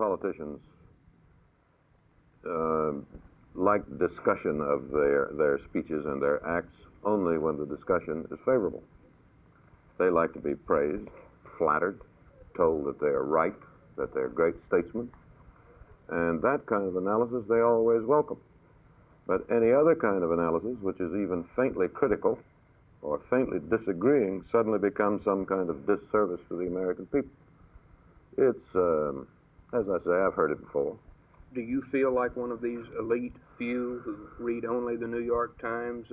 politicians like discussion of their speeches and their acts only when the discussion is favorable. They like to be praised, flattered, told that they're right, that they're great statesmen, and that kind of analysis they always welcome. But any other kind of analysis, which is even faintly critical or faintly disagreeing, suddenly becomes some kind of disservice to the American people. It's, as I say, I've heard it before. Do you feel like one of these elite few who read only the New York Times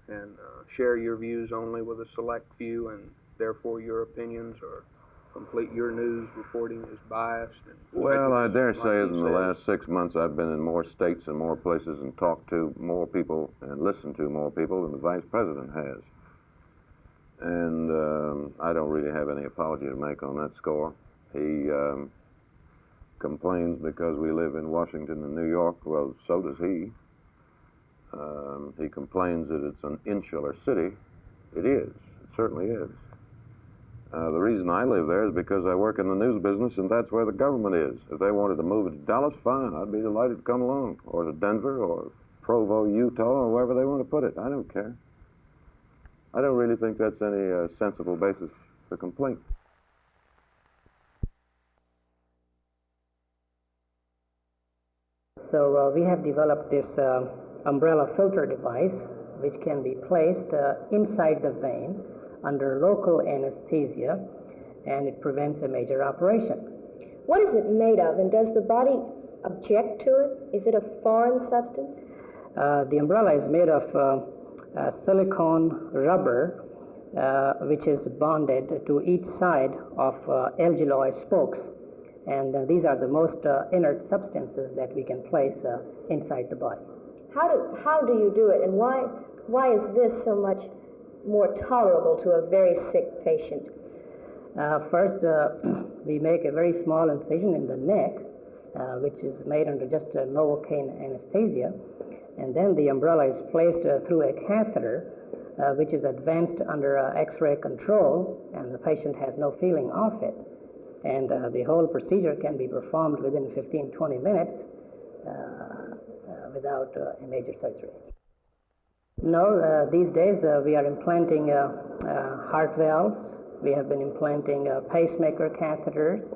and share your views only with a select few, and therefore your opinions or complete your news reporting is biased? Well, I dare say in the last 6 months I've been in more states and more places and talked to more people and listened to more people than the Vice President has. And I don't really have any apology to make on that score. He complains because we live in Washington and New York. Well, so does he. He complains that it's an insular city. It is. It certainly is. The reason I live there is because I work in the news business, and that's where the government is. If they wanted to move it to Dallas, fine. I'd be delighted to come along, or to Denver, or Provo, Utah, or wherever they want to put it. I don't care. I don't really think that's any sensible basis for complaint. So we have developed this umbrella filter device, which can be placed inside the vein under local anesthesia, and it prevents a major operation. What is it made of, and does the body object to it? Is it a foreign substance? The umbrella is made of silicone rubber, which is bonded to each side of algiloid spokes. And these are the most inert substances that we can place inside the body. How do you do it, and why is this so much more tolerable to a very sick patient? First, we make a very small incision in the neck, which is made under just a Novocaine anesthesia, and then the umbrella is placed through a catheter, which is advanced under X-ray control, and the patient has no feeling of it. And the whole procedure can be performed within 15-20 minutes without a major surgery. No, these days we are implanting heart valves. We have been implanting pacemaker catheters,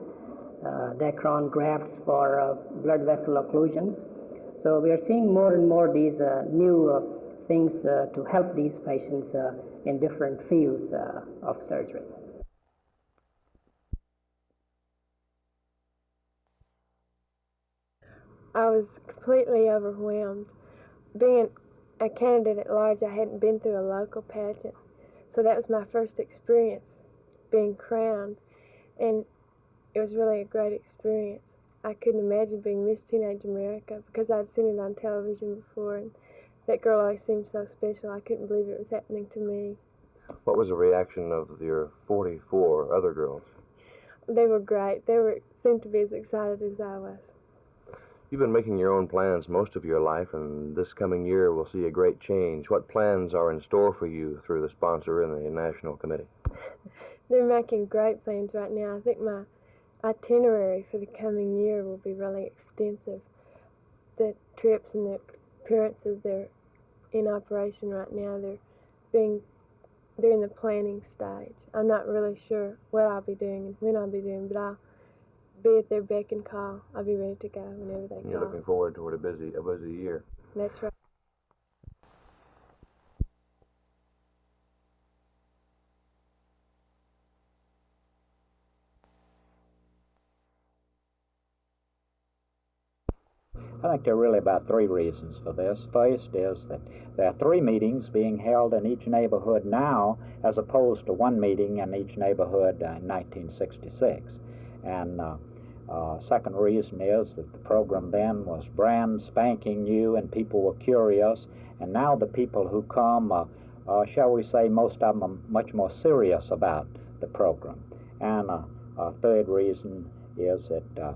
Dacron grafts for blood vessel occlusions. So we are seeing more and more these new things to help these patients in different fields of surgery. I was completely overwhelmed. Being a candidate at large, I hadn't been through a local pageant, so that was my first experience being crowned, and it was really a great experience. I couldn't imagine being Miss Teenage America because I'd seen it on television before, and that girl always seemed so special. I couldn't believe it was happening to me. What was the reaction of your 44 other girls? They were great. They seemed to be as excited as I was. You've been making your own plans most of your life, and this coming year will see a great change. What plans are in store for you through the sponsor and the National Committee? They're making great plans right now. I think my itinerary for the coming year will be really extensive. The trips and the appearances, they're in operation right now. They're in the planning stage. I'm not really sure what I'll be doing and when I'll be doing, but I'll be at their beck and call. I'll be ready to go whenever they call. You're looking forward toward a busy year. That's right. I think there are really about three reasons for this. First is that there are 3 meetings being held in each neighborhood now, as opposed to 1 meeting in each neighborhood in 1966. And second reason is that the program then was brand spanking new and people were curious, and now the people who come, shall we say, most of them are much more serious about the program. And a third reason is that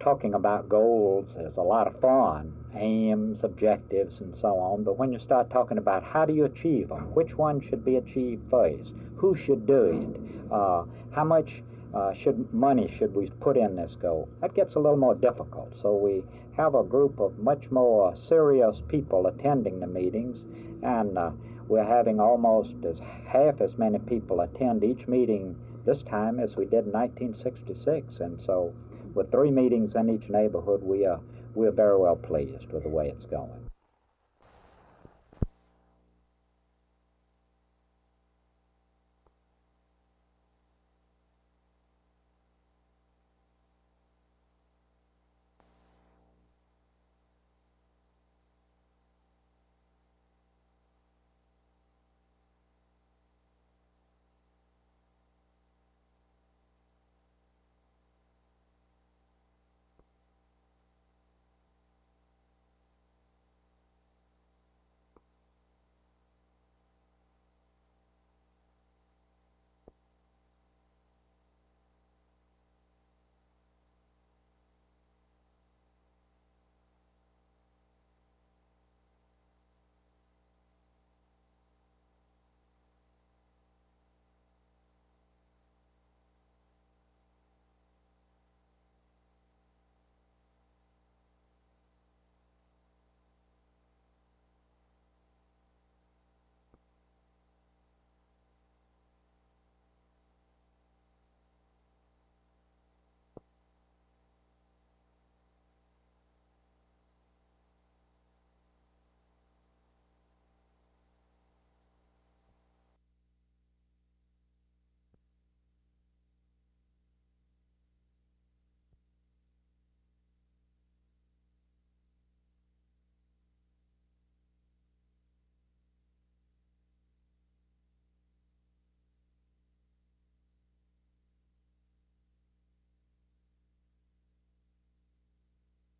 talking about goals is a lot of fun, aims, objectives, and so on, but when you start talking about how do you achieve them, which one should be achieved first, who should do it, how much money should we put in this goal? That gets a little more difficult. So we have a group of much more serious people attending the meetings, and we're having almost half as many people attend each meeting this time as we did in 1966. And so with 3 meetings in each neighborhood, we're very well pleased with the way it's going.